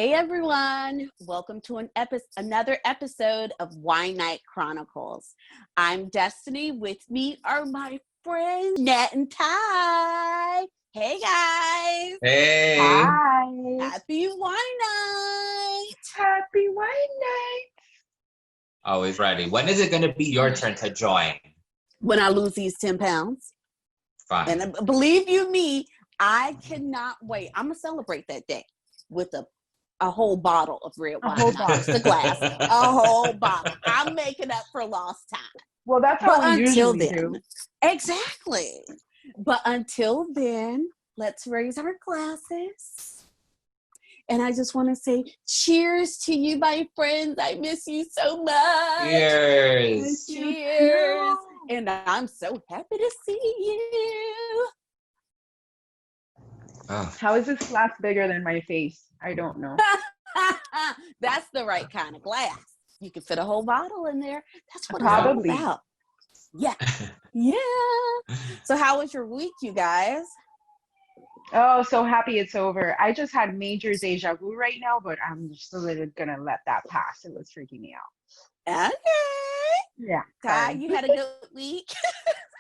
Hey everyone, welcome to another episode of Wine Night Chronicles. I'm Destiny. With me are my friends Nat and Ty. Hey guys. Hey. Hi. Happy Wine Night. Happy Wine Night. Always ready. When is it going to be your turn to join? When I lose these 10 pounds. Fine. And believe you me, I cannot wait. I'm going to celebrate that day with a whole bottle of red wine, not just a glass, a whole bottle. I'm making up for lost time. Well, that's how we usually do. Exactly. But until then, let's raise our glasses. And I just want to say cheers to you, my friends. I miss you so much. Cheers. Cheers. And I'm so happy to see you. Oh. How is this glass bigger than my face? I don't know. That's the right kind of glass. You can fit a whole bottle in there. That's what Probably. it's all about. Yeah. Yeah. So how was your week, you guys? Oh, so happy it's over. I just had major deja vu right now, but I'm still gonna let that pass. It was freaking me out. Okay. Yeah. Ty, sorry. you had a good week?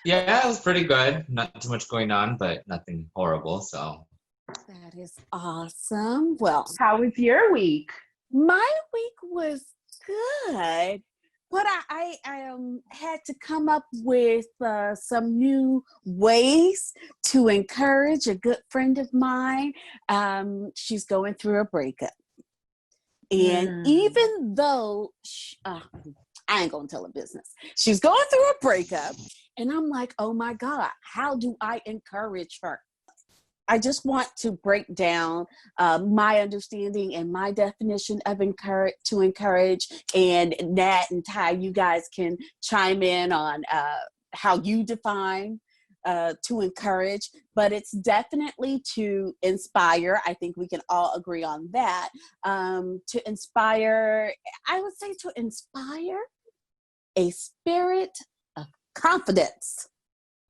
Yeah, it was pretty good. Not too much going on, but nothing horrible. So That is awesome. Well, How was your week? my week was good, but I had to come up with some new ways to encourage a good friend of mine. She's going through a breakup. And even though, I ain't gonna tell her business. She's going through a breakup. And I'm like, oh my God, how do I encourage her? I just want to break down my understanding and my definition of encourage. And Nat and Ty, you guys can chime in on how you define to encourage, but it's definitely to inspire. I think we can all agree on that. To inspire, I would say to inspire a spirit of confidence.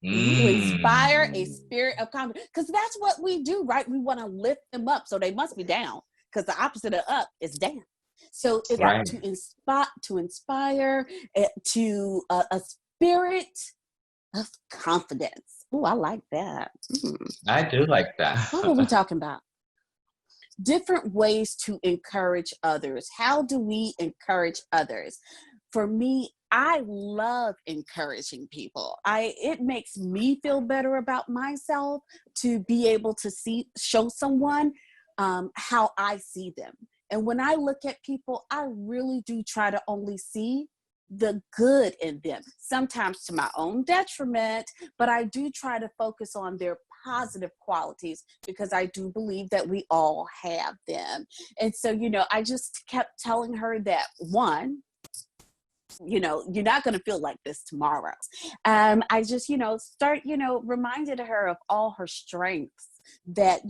To inspire a spirit of confidence, because that's what we do, right? We want to lift them up, so they must be down, because the opposite of up is down. So it's Right. to inspire to a spirit of confidence. Oh, I like that. I do like that. What were we talking about? Different ways to encourage others. How do we encourage others? For me, I love encouraging people. It makes me feel better about myself to be able to show someone how I see them. And when I look at people, I really do try to only see the good in them, sometimes to my own detriment, but I do try to focus on their positive qualities, because I do believe that we all have them. And so, I just kept telling her that, one, you're not going to feel like this tomorrow. I just, reminded her of all her strengths, that,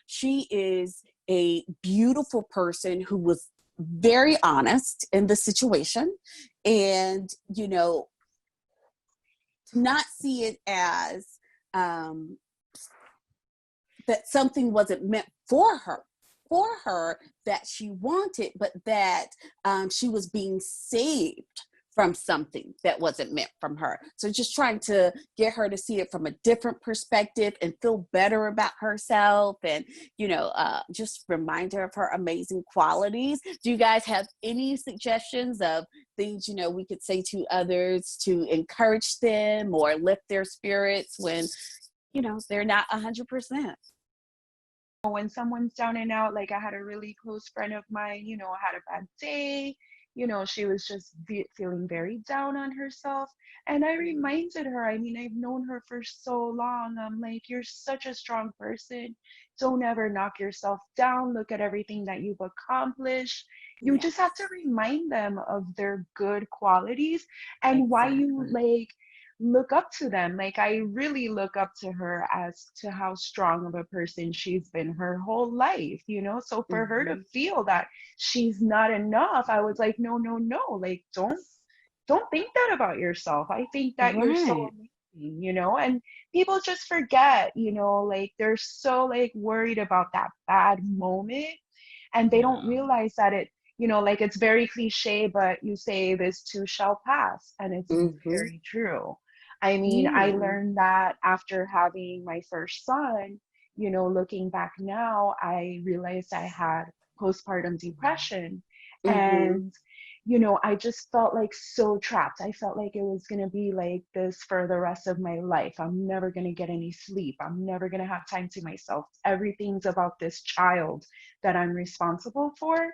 she is a beautiful person who was very honest in the situation, and, to not see it as that something wasn't meant for her, that she wanted, but that she was being saved from something that wasn't meant from her. So just trying to get her to see it from a different perspective and feel better about herself, and, just remind her of her amazing qualities. Do you guys have any suggestions of things, we could say to others to encourage them or lift their spirits when, they're not 100%? When someone's down and out, like I had a really close friend of mine, had a bad day, she was just feeling very down on herself. And I reminded her, I've known her for so long. I'm like, you're such a strong person. Don't ever knock yourself down. Look at everything that you've accomplished. You just have to remind them of their good qualities and why you look up to them. Like, I really look up to her as to how strong of a person she's been her whole life, so for her to feel that she's not enough, I was like, no, like, don't think that about yourself. I think that you're so amazing, and people just forget, like, they're so worried about that bad moment. And they don't realize that it, you know, like it's very cliche, but you say this too shall pass. And it's very true. I mean, I learned that after having my first son, you know, looking back now, I realized I had postpartum depression. And, you know, I just felt like so trapped. I felt like it was going to be like this for the rest of my life. I'm never going to get any sleep. I'm never going to have time to myself. Everything's about this child that I'm responsible for.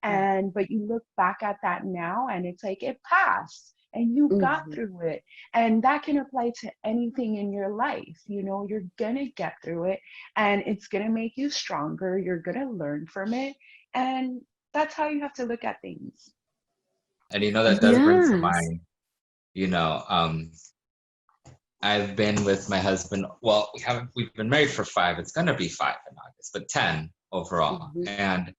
And, but you look back at that now and it's like it passed and you got through it. And that can apply to anything in your life. You know, you're going to get through it and it's going to make you stronger. You're going to learn from it. And that's how you have to look at things. And you know, that does bring to mind, you know, I've been with my husband, well, we've been married for 5, it's gonna be 5 in August, but 10 overall. And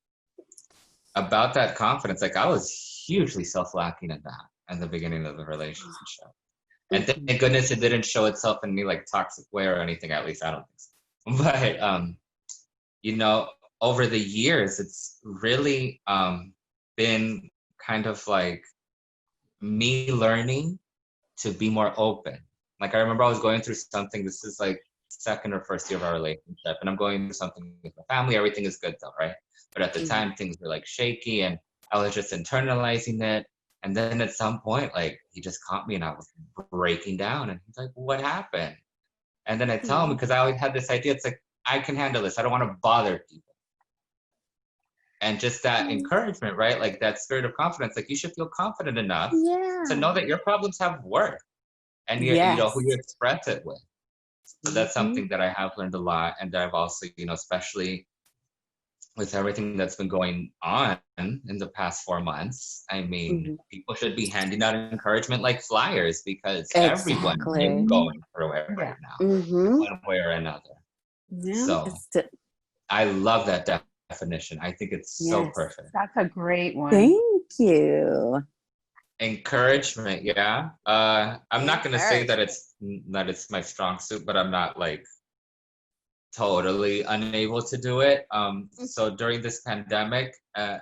about that confidence, like I was hugely self-lacking in that in the beginning of the relationship. And thank goodness it didn't show itself in me like toxic way or anything, at least I don't think so. But, you know, over the years, it's really been kind of like me learning to be more open. Like I remember I was going through something, this is like second or first year of our relationship, and I'm going through something with my family, everything is good though, right? But at the time things were like shaky and I was just internalizing it. And then at some point, like he just caught me and I was breaking down and he's like, what happened? And then I tell him, because I always had this idea, it's like, I can handle this. I don't want to bother people. And just that encouragement, right? Like that spirit of confidence, like you should feel confident enough to know that your problems have worth and you know who you express it with. So that's something that I have learned a lot. And that I've also, you know, especially with everything that's been going on in the past 4 months, I mean, people should be handing out encouragement like flyers because everyone is going through it right now, one way or another. So I love that definition. I think it's so perfect. That's a great one. Thank you. Encouragement, yeah. I'm not gonna say that it's my strong suit, but I'm not like totally unable to do it. So during this pandemic, I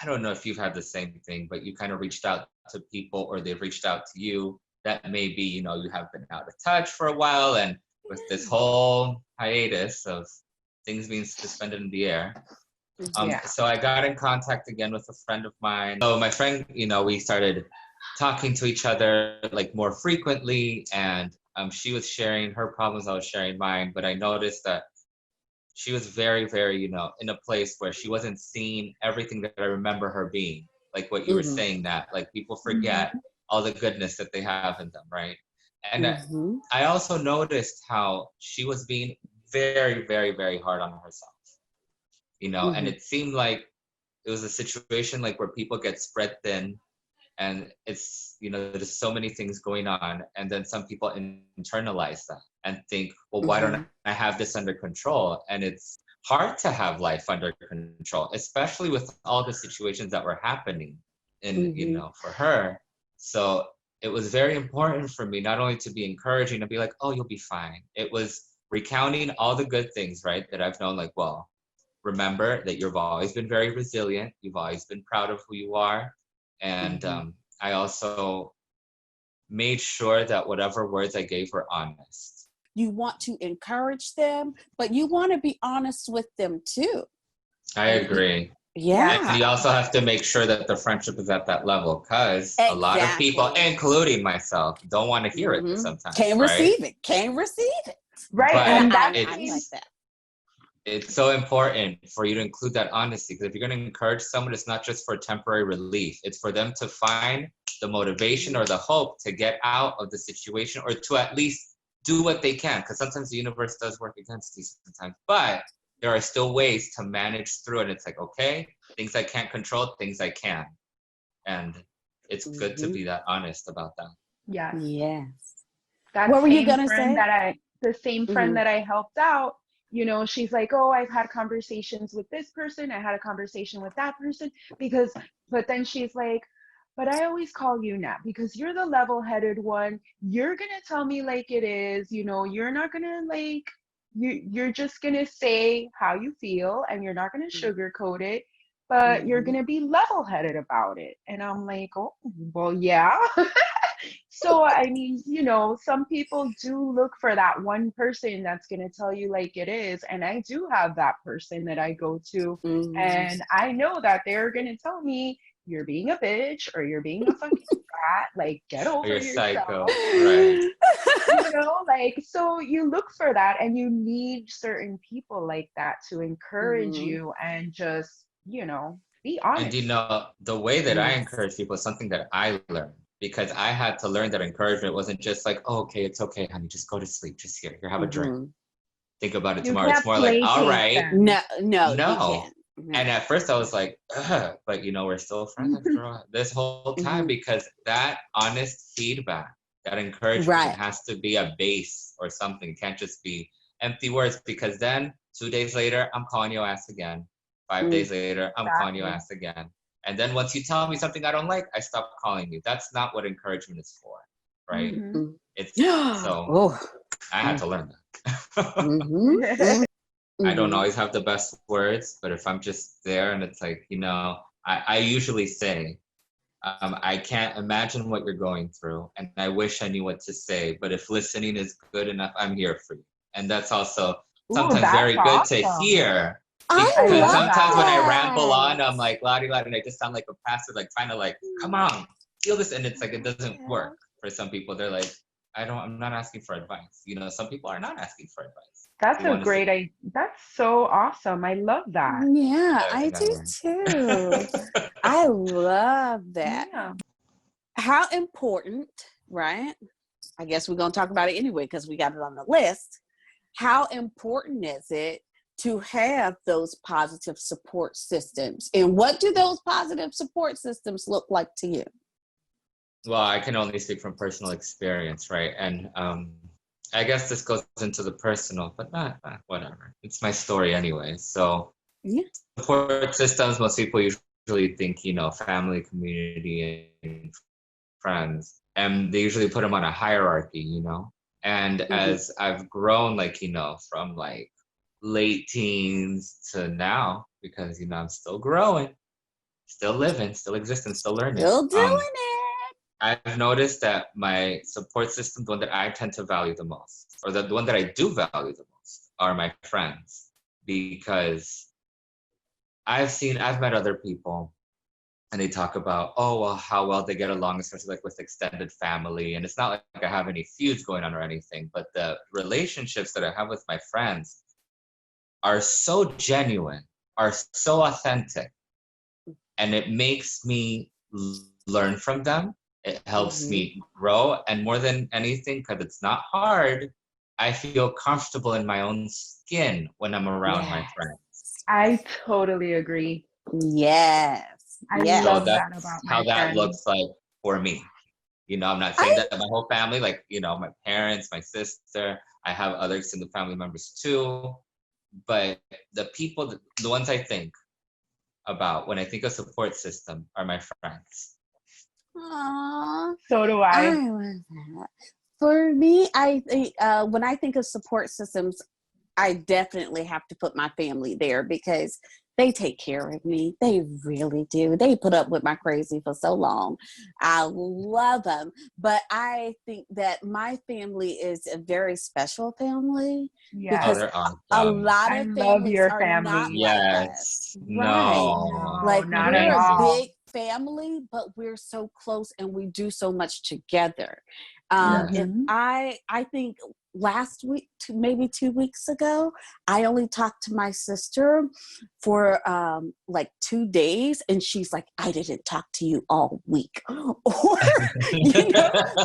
don't know if you've had the same thing, but you kind of reached out to people or they've reached out to you that maybe, you know, you have been out of touch for a while, and with this whole hiatus of things being suspended in the air. So I got in contact again with a friend of mine. So my friend, you know, we started talking to each other like more frequently, and she was sharing her problems, I was sharing mine, but I noticed that she was very, very, you know, in a place where she wasn't seeing everything that I remember her being, like what you were saying, that like people forget all the goodness that they have in them, right? And I also noticed how she was being very, very, very hard on herself, you know, and it seemed like it was a situation like where people get spread thin and it's, you know, there's so many things going on, and then some people internalize that and think, well, why don't I have this under control? And it's hard to have life under control, especially with all the situations that were happening in, you know, for her. So it was very important for me not only to be encouraging and be like, oh, you'll be fine. It was recounting all the good things, right, that I've known, like, well, remember that you've always been very resilient. You've always been proud of who you are. And I also made sure that whatever words I gave were honest. You want to encourage them, but you want to be honest with them too. I agree. Yeah. And you also have to make sure that the friendship is at that level, because a lot of people, including myself, don't want to hear it sometimes. Can't receive it. Can't receive it. Right. But And I that's like that. It's so important for you to include that honesty, because if you're going to encourage someone, it's not just for temporary relief. It's for them to find the motivation or the hope to get out of the situation, or to at least do what they can, because sometimes the universe does work against you sometimes. But there are still ways to manage through it. It's like, okay, things I can't control, things I can. And it's good to be that honest about that. Yes. What were you going to say? The same friend that I helped out, you know, she's like, oh, I've had conversations with this person. I had a conversation with that person but then she's like, but I always call you Nat because you're the level-headed one. You're going to tell me like it is, you know, you're not going to you're just going to say how you feel and you're not going to sugarcoat it. but you're going to be level-headed about it. And I'm like, oh, well, yeah. So, I mean, some people do look for that one person that's going to tell you like it is. And I do have that person that I go to, and I know that they're going to tell me, you're being a bitch or you're being a fucking brat, like get over You're yourself. psycho, right? Like, so you look for that, and you need certain people like that to encourage you and just, be honest. And the way that I encourage people is something that I learned, because I had to learn that encouragement wasn't just like, oh, okay, it's okay, honey, just go to sleep, just here, have a drink, think about it tomorrow. It's more like, all right, no, no. You can't. And at first I was like, ugh, but we're still friends after all this whole time, because that honest feedback, that encouragement has to be a base or something. It can't just be empty words, because then 2 days later, I'm calling your ass again. 5 days later, I'm calling your ass again. And then once you tell me something I don't like, I stop calling you. That's not what encouragement is for, right? It's so I had to learn that. I don't always have the best words, but if I'm just there and it's like, I usually say, I can't imagine what you're going through, and I wish I knew what to say, but if listening is good enough, I'm here for you. And that's also sometimes very good to hear. Because sometimes when I ramble on, I'm like, la-di-la, and I just sound like a pastor, like trying to like, come on, feel this. And it's like, it doesn't work for some people. They're like, I'm not asking for advice. Some people are not asking for advice. That's a great idea. That's so awesome. I love that. Yeah, I do too. I love that. Yeah. How important, right? I guess we're going to talk about it anyway because we got it on the list. How important is it to have those positive support systems? And what do those positive support systems look like to you? Well, I can only speak from personal experience, right? And I guess this goes into the personal, but whatever. It's my story anyway. So support systems, most people usually think, family, community, and friends. And they usually put them on a hierarchy, And as I've grown, from late teens to now, because, I'm still growing, still living, still existing, still learning. Still doing it. I've noticed that my support system, the one that I tend to value the most, or the one that I do value the most, are my friends. Because I've met other people, and they talk about, how well they get along, especially with extended family. And it's not like I have any feuds going on or anything, but the relationships that I have with my friends are so genuine, are so authentic, and it makes me learn from them. It helps me grow, and more than anything, because it's not hard, I feel comfortable in my own skin when I'm around my friends. I totally agree. Yes. I love that about my how that friends. looks like for me. I'm not saying that my whole family, my parents, my sister, I have other extended family members too, but the people, the ones I think about when I think of support system are my friends. Aww. So do I. I love that. For me, I think when I think of support systems, I definitely have to put my family there because they take care of me. They really do. They put up with my crazy for so long. I love them. But I think that my family is a very special family. Yeah. Because a lot of families are family. not like us. No. Right. Not We're at all. a big family, but we're so close and we do so much together. If I think last week, maybe 2 weeks ago, I only talked to my sister for 2 days, and she's like, I didn't talk to you all week. Or,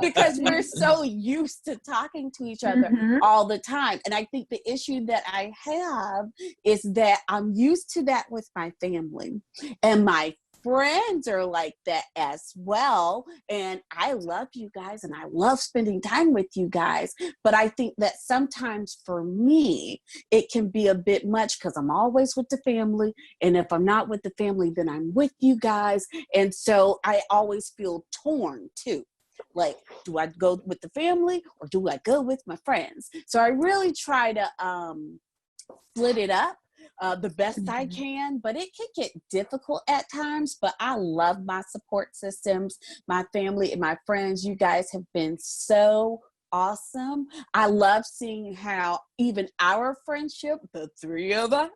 because we're so used to talking to each other all the time. And I think the issue that I have is that I'm used to that with my family, and my friends are like that as well. And I love you guys and I love spending time with you guys. But I think that sometimes for me, it can be a bit much because I'm always with the family. And if I'm not with the family, then I'm with you guys. And so I always feel torn too. Like, do I go with the family or do I go with my friends? So I really try to split it up. the best I can, but it can get difficult at times. But I love my support systems, my family and my friends. You guys have been so awesome. I love seeing how even our friendship, the three of us,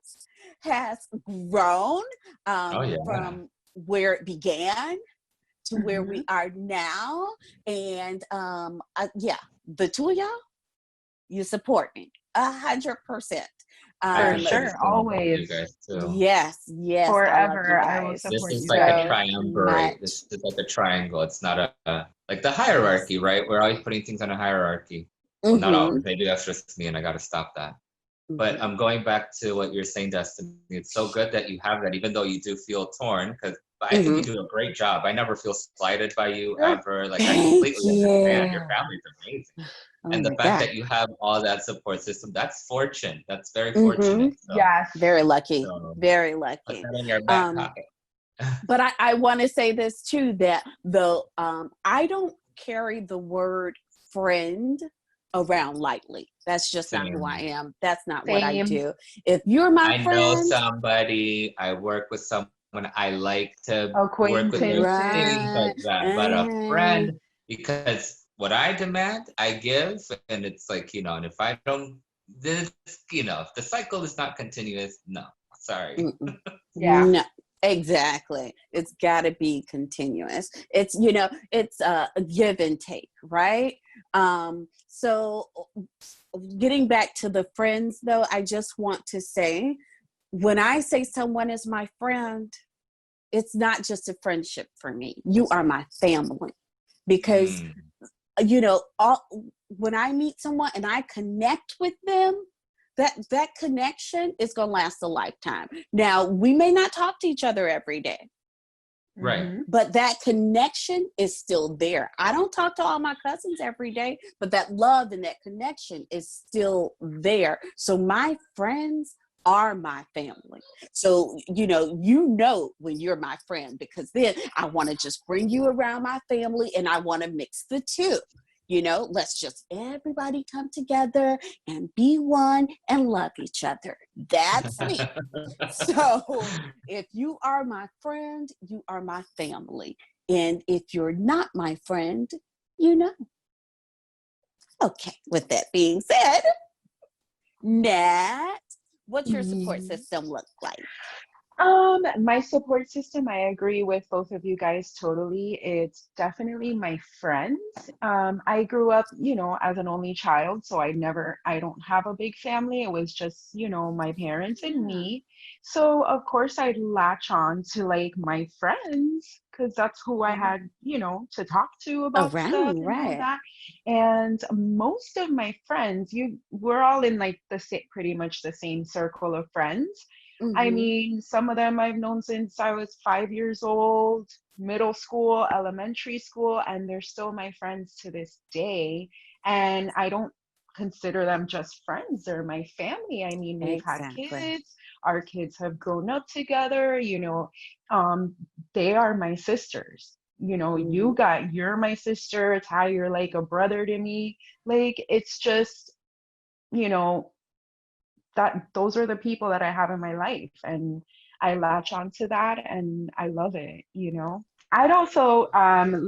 has grown from where it began to where we are now. And the two of y'all, you support me 100%. For sure, always. You guys too. Yes, forever. I will support This is you like guys. a triumvirate. This is like a triangle. It's not a like the hierarchy, right? We're always putting things on a hierarchy. Well, not always. Maybe that's just me, and I got to stop that. But I'm going back to what you're saying, Destiny. It's so good that you have that, even though you do feel torn, because I think you do a great job. I never feel slighted by you ever. Like, I completely understand. Your family's amazing. And the fact that you have all that support system, that's fortune. That's very fortunate. So, yes. Very lucky. So, very lucky. Put that in your back pocket. But I want to say this too, that I don't carry the word friend around lightly. That's just not who I am. That's not what I do. If you're my friend, I know somebody, I work with someone I like to work with, things like that. But a friend, because what I demand, I give, and it's like, and if I don't, if the cycle is not continuous, no, sorry. No, exactly. It's got to be continuous. It's, it's a give and take, right? So getting back to the friends though, I just want to say, when I say someone is my friend, it's not just a friendship for me. You are my family, because when I meet someone and I connect with them, that connection is going to last a lifetime. Now, we may not talk to each other every day, right? But that connection is still there. I don't talk to all my cousins every day, but that love and that connection is still there. So my friends are my family. So, when you're my friend, because then I want to just bring you around my family and I want to mix the two. Let's just everybody come together and be one and love each other. That's me. So if you are my friend, you are my family. And if you're not my friend, Okay, with that being said, Nat, what's your support system look like? My support system, I agree with both of you guys totally. It's definitely my friends. I grew up, as an only child, so I don't have a big family. It was just, my parents and me. So of course I'd latch on to like my friends, because that's who I had, to talk to about stuff and all that. And most of my friends, we're all in like pretty much the same circle of friends. I mean, some of them I've known since I was 5 years old, middle school, elementary school, and they're still my friends to this day. And I don't consider them just friends. They're my family. I mean, we've had kids. Our kids have grown up together. They are my sisters. You're my sister. Ty, you're like a brother to me. Like, it's just, that those are the people that I have in my life, and I latch onto that and I love it. I'd also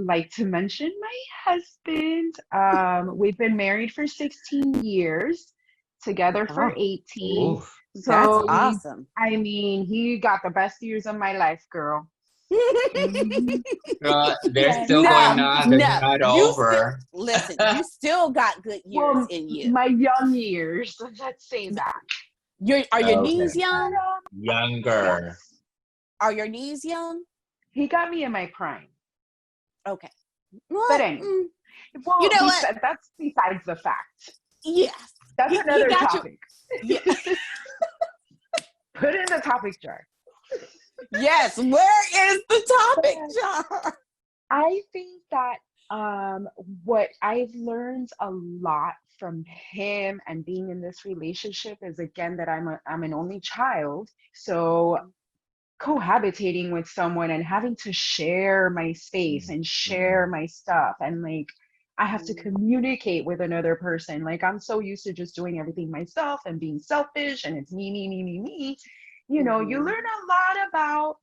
like to mention my husband. We've been married for 16 years, together for 18. Ooh. So that's awesome. He got the best years of my life, girl. They're still going on. They're not over. Listen, you still got good years in you. My young years. Let's say that. Are your knees young? Younger. Yes. Are your knees young? He got me in my prime. Okay. Well, but anyway, that's besides the fact. Yes. That's another topic. Yeah. Put it in the topic jar. Yes, where is the topic jar? I think that what I've learned a lot from him and being in this relationship is, again, that I'm an only child. So cohabitating with someone and having to share my space and share my stuff, and like I have to communicate with another person. Like, I'm so used to just doing everything myself and being selfish, and it's me. you know, you learn a lot about,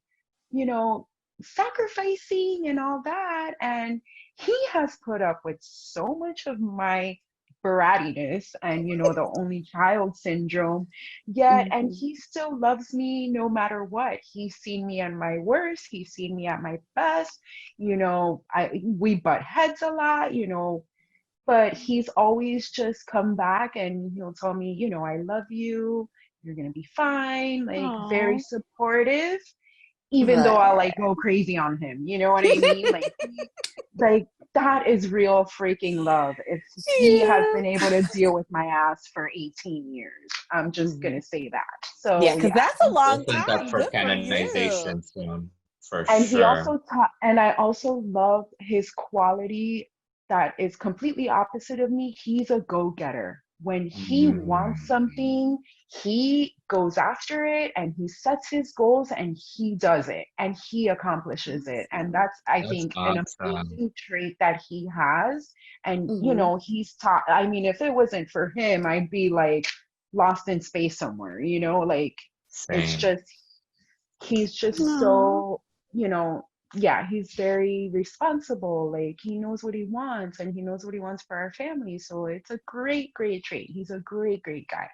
you know, sacrificing and all that. And he has put up with so much of my brattiness and, you know, the only child syndrome, yet, and he still loves me no matter what. He's seen me at my worst, he's seen me at my best, you know, we butt heads a lot, you know, but he's always just come back and he'll tell me, you know, I love you, you're gonna be fine, like very supportive, even though I like go crazy on him, you know what I mean? Like that is real freaking love. If he has been able to deal with my ass for 18 years, I'm just gonna say that. So yeah, because that's a long Opened time. up for Good for canonization you. soon, for And he sure. also taught, and I also love his quality that is completely opposite of me. He's a go-getter. When he wants something, he goes after it and he sets his goals and he does it and he accomplishes it. And that's, I That's think, an awesome. amazing trait that he has. And, you know, he's taught, I mean, if it wasn't for him, I'd be like lost in space somewhere, you know, like it's Same. just, he's just so, you know, yeah, he's very responsible. Like he knows what he wants and he knows what he wants for our family. So it's a great, great trait. He's a great, great guy.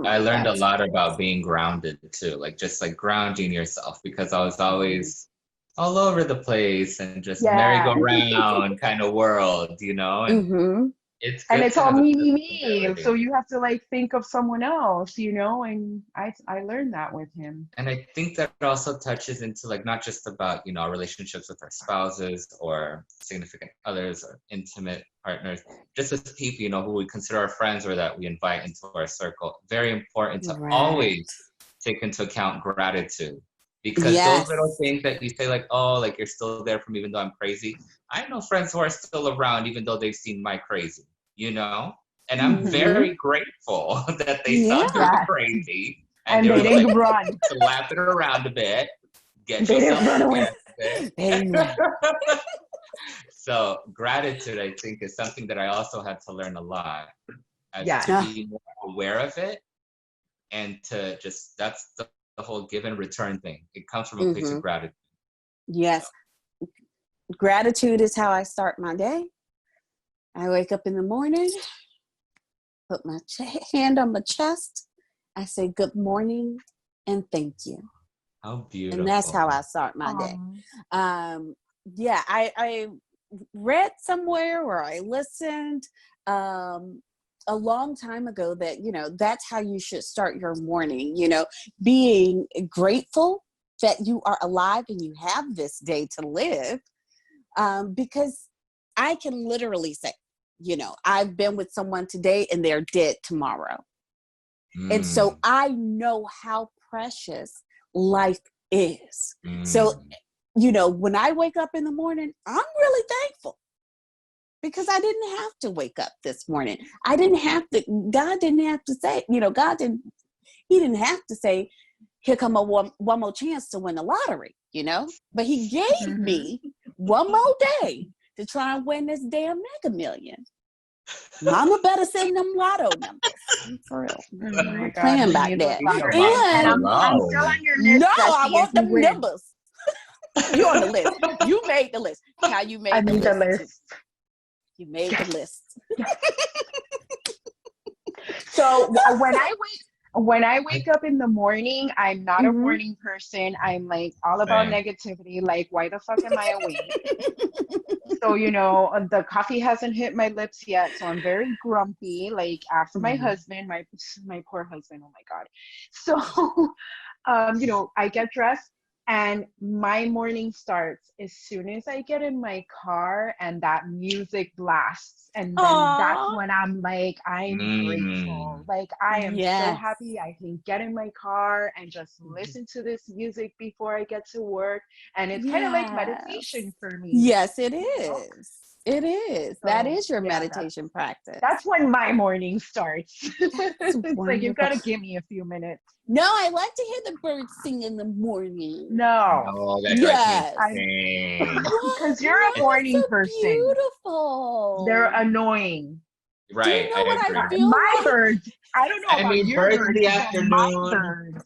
I learned a lot about being grounded too, like just like grounding yourself, because I was always all over the place and just Yeah. merry-go-round kind of world, you know? And it's And good it's to all have a me, bit me, of me. So stability. you have to like think of someone else, you know, and I learned that with him. And I think that also touches into like not just about, you know, our relationships with our spouses or significant others or intimate partners, just as people, you know, who we consider our friends or that we invite into our circle. Very important to always take into account gratitude, because those little things that you say like, oh, like you're still there for me even though I'm crazy. I know friends who are still around even though they've seen my crazy, you know? And I'm very grateful that they saw the Yes. crazy. And And they they were like, didn't run. slap it around a bit, get They didn't yourself run away. together. So gratitude, I think, is something that I also had to learn a lot, as to be more aware of it, and to just, that's the whole give and return thing. It comes from a place of gratitude. Yes. So. Gratitude is how I start my day. I wake up in the morning, put my hand on my chest. I say good morning and thank you. How beautiful. And that's how I start my day. Yeah, I read somewhere or I listened a long time ago that, you know, that's how you should start your morning, you know, being grateful that you are alive and you have this day to live. Because I can literally say, you know, I've been with someone today and they're dead tomorrow. And so I know how precious life is. So, you know, when I wake up in the morning, I'm really thankful because I didn't have to wake up this morning. God didn't have to say, you know, he didn't have to say, here come one more chance to win the lottery, you know, but he gave me one more day to try and win this damn Mega Million. Mama better send them lotto numbers. For real. I'm playing about that. And I'm still on your list. No, I want them numbers. You're on the list. You made the list. How you made the list. You made the list. So when I wake up in the morning, I'm not a morning person. I'm like all about negativity. Like, why the fuck am I awake? So, you know, the coffee hasn't hit my lips yet. So I'm very grumpy, like after my husband, my poor husband. Oh my God. So, you know, I get dressed and my morning starts as soon as I get in my car and that music blasts. And then that's when I'm like, I'm grateful. Like, I am so happy I can get in my car and just listen to this music before I get to work. And it's kind of like meditation for me. Yes, it is. It is. So, that is your meditation practice. That's when my morning starts. It's like, you got to give me a few minutes. No, I like to hear the birds sing in the morning. No. Oh, that drives me insane. Because you're a morning person. Beautiful. They're annoying. Right. Do you know what I feel my like? birds. I don't know about your birds birds in the afternoon.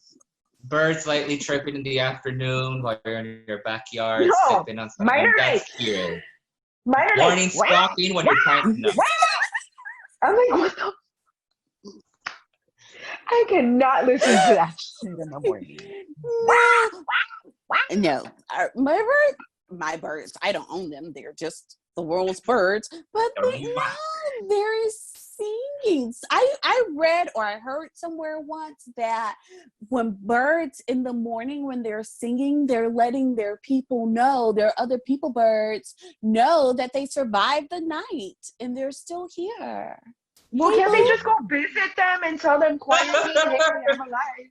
birds lightly chirping in the afternoon while you're in your backyard No, sipping on something. mine are That's like, cute. mine are Morning like, stalking when you're trying. No. I'm like, what the? I cannot listen to that shit in the morning. No, my birds, I don't own them. They're just the world's birds. But there is singing. I read or I heard somewhere once that when birds in the morning, when they're singing, they're letting their people know, their other people birds know that they survived the night and they're still here. Well, can't they just go visit them and tell them quietly, hey, I'm alive?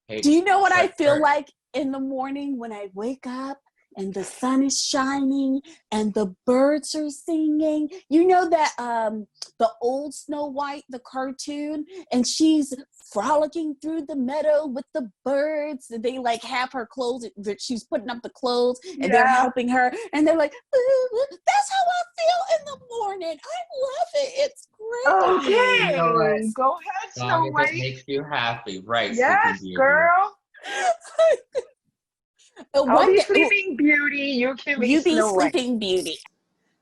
Hey, do you know what I feel like in the morning when I wake up and the sun is shining and the birds are singing? You know that the old Snow White, the cartoon, and she's frolicking through the meadow with the birds. They like have her clothes, she's putting up the clothes and they're helping her. And they're like, that's how I feel in the morning. I love it. It's great. Okay, go ahead, Snow White. It makes you happy, right? Yes, girl. I'll be Sleeping Beauty. You can be Snow White. Sleeping Beauty.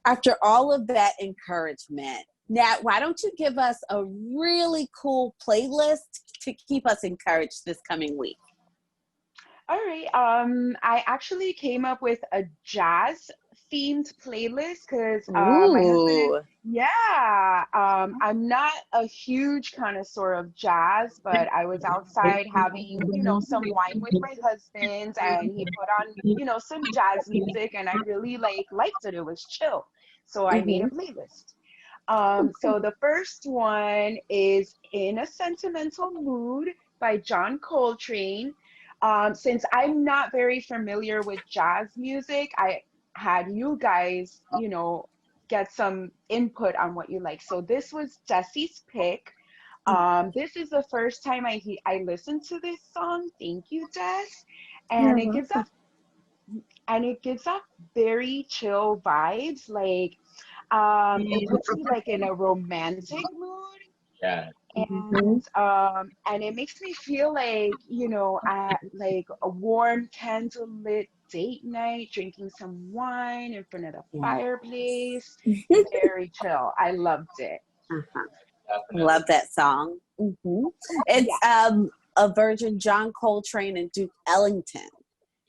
After all of that encouragement, Nat, why don't you give us a really cool playlist to keep us encouraged this coming week? All right. I actually came up with a jazz themed playlist because my husband I'm not a huge connoisseur of jazz, but I was outside having, some wine with my husband and he put on, some jazz music and I really liked it. It was chill. So I made a playlist. So the first one is In a Sentimental Mood by John Coltrane. Since I'm not very familiar with jazz music, I had you guys, get some input on what you like. So this was Jesse's pick. This is the first time I listened to this song. Thank you, Jess. And it gives off very chill vibes. Like it puts me like in a romantic mood. Yeah. And it makes me feel like, at like a warm candlelit date night, drinking some wine in front of the fireplace. Very chill. I loved it. Love that song. It's a version John Coltrane and Duke Ellington.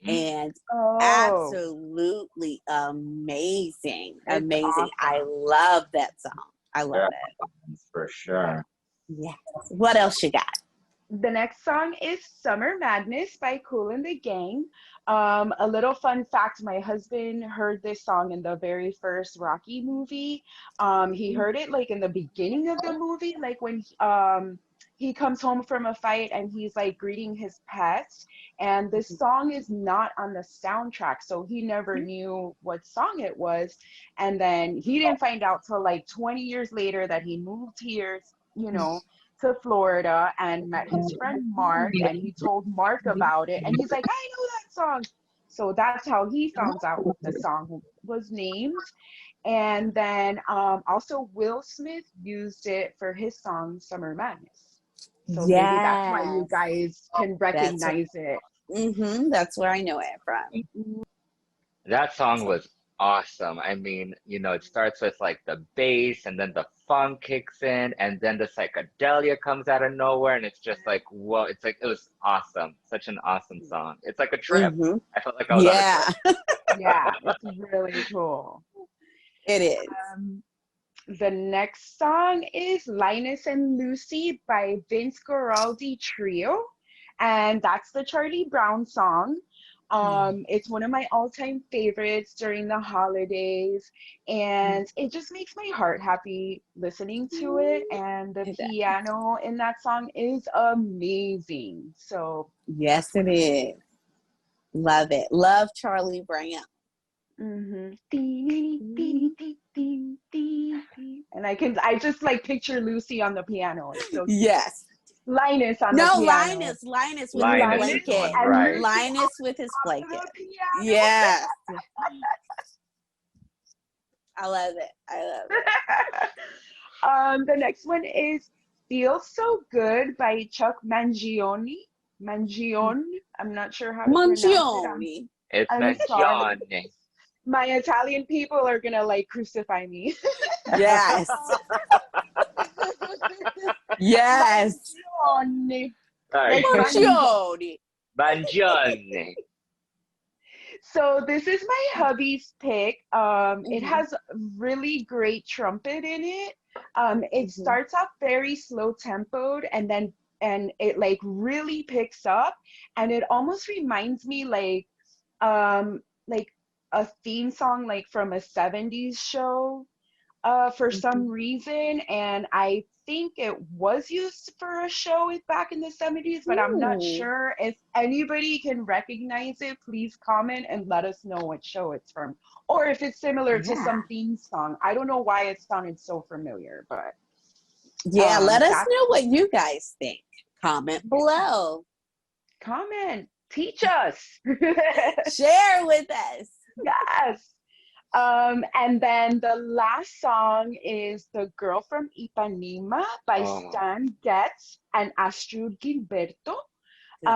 And absolutely amazing. Awesome. I love that song. I love it. For sure. Yeah. What else you got? The next song is Summer Madness by Kool and the Gang. A little fun fact, my husband heard this song in the very first Rocky movie. He heard it like in the beginning of the movie, like when he comes home from a fight and he's like greeting his pets. And this song is not on the soundtrack, so he never knew what song it was. And then he didn't find out till like 20 years later that he moved here, to Florida and met his friend Mark, and he told Mark about it, and he's like, I know that song. So that's how he found out what the song was named. And then also Will Smith used it for his song Summer Madness. So maybe that's why you guys can recognize it. That's where I know it from. That song was awesome. I mean, it starts with like the bass and then the funk kicks in and then the psychedelia comes out of nowhere and it's just like, whoa, it's like, it was awesome. Such an awesome song. It's like a trip. I felt like I was on a trip. Yeah, it's really cool. It is. The next song is Linus and Lucy by Vince Guaraldi Trio. And that's the Charlie Brown song. It's one of my all-time favorites during the holidays, and it just makes my heart happy listening to it. And the piano in that song is amazing. So yes, it is. Love it. Love Charlie Brown. And I just like picture Lucy on the piano. It's so cute. Yes. Linus on the piano. Linus with his blanket. Right. Linus with his blanket. Yes. I love it. The next one is Feel So Good by Chuck Mangione. I'm not sure how to pronounce it. Mangione. It's I'm sorry. Mangione. My Italian people are gonna like crucify me. Yes. Yes. Mangione. Sorry. Like Mangione. Mangione. So this is my hubby's pick. It Mhm. has really great trumpet in it. It Mhm. starts off very slow tempoed and it like really picks up, and it almost reminds me like a theme song like from a 70s show for some Mhm. reason, and I think it was used for a show back in the 70s, but I'm not Ooh. sure. If anybody can recognize it, please comment and let us know what show it's from, or if it's similar to Yeah. some theme song. I don't know why it sounded so familiar, but Yeah, let us that's know what you guys think. Comment below. comment. Teach us. Share with us. Yes. And then the last song is The Girl from Ipanema by Oh, Stan Getz and Astrud Gilberto. Good.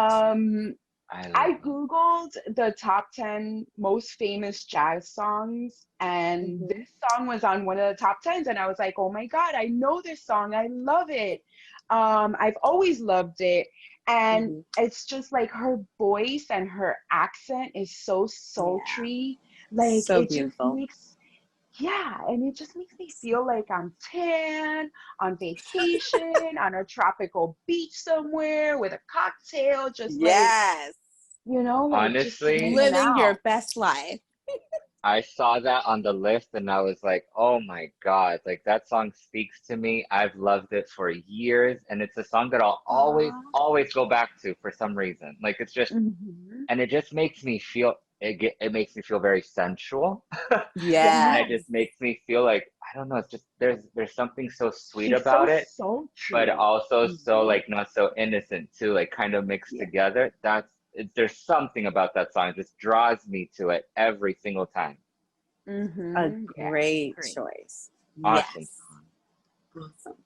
I I love it. Googled the top 10 most famous jazz songs, and Mhm. this song was on one of the top 10s, and I was like, oh my God, I know this song. I love it. I've always loved it. And Mhm. it's just like her voice and her accent is so Yeah. sultry. Like So it just beautiful. makes, yeah, and it just makes me feel like I'm tan on vacation on a tropical beach somewhere with a cocktail, just like, Yes. like just Honestly, hanging Living your out. best life. I saw that on the list and I was like, oh my God, like that song speaks to me. I've loved it for years, and it's a song that I'll always, Aw. always go back to for some reason. Like it's just, Mm-hmm. and it just makes me feel, it makes me feel very sensual. And it Yes. Yes, just makes me feel like, I don't know, it's just, there's something so sweet she's so about it, but sultry. also so Mm-hmm. like not so innocent too, like kind of mixed Yeah. together. There's something about that song that just draws me to it every single time. A Mm-hmm. Yeah, great great. choice. Awesome Yes. song. Awesome.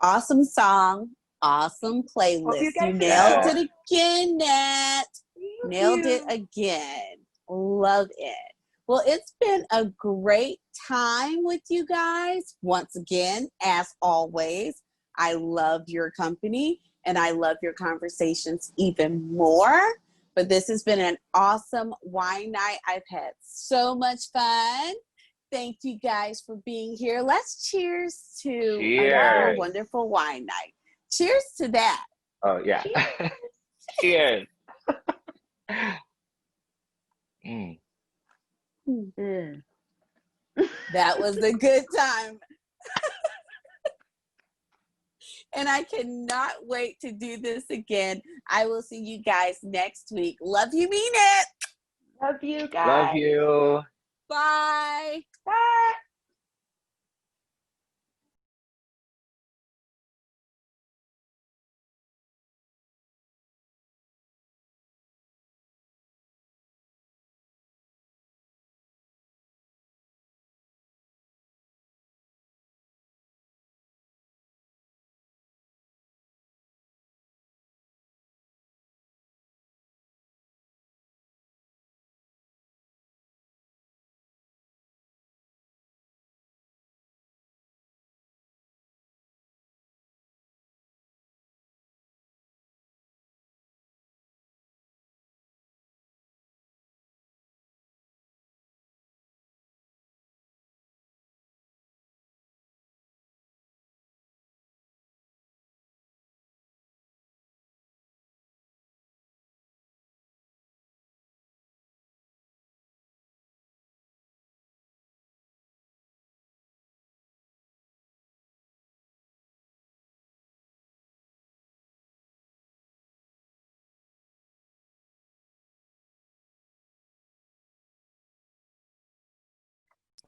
Awesome song. Awesome Hope you playlist. You guys nailed enjoy. Yeah. it again, Nat. Thank Nailed it you. again. Love it. Well, it's been a great time with you guys. Once again, as always, I love your company and I love your conversations even more. But this has been an awesome wine night. I've had so much fun. Thank you guys for being here. Let's cheers to another Yes. Cheers. wonderful wine night. Cheers to that. Oh yeah. Cheers. Cheers. Mm. Mm. That was a good time. And I cannot wait to do this again. I will see you guys next week. Love you, mean it. Love you Love guys. you. Bye. Bye.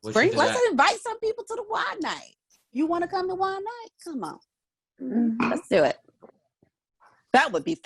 What you Spring, do let's that? invite some people to the wine night. You want to come to wine night? Come on. Mhm. Let's do it. That would be fun.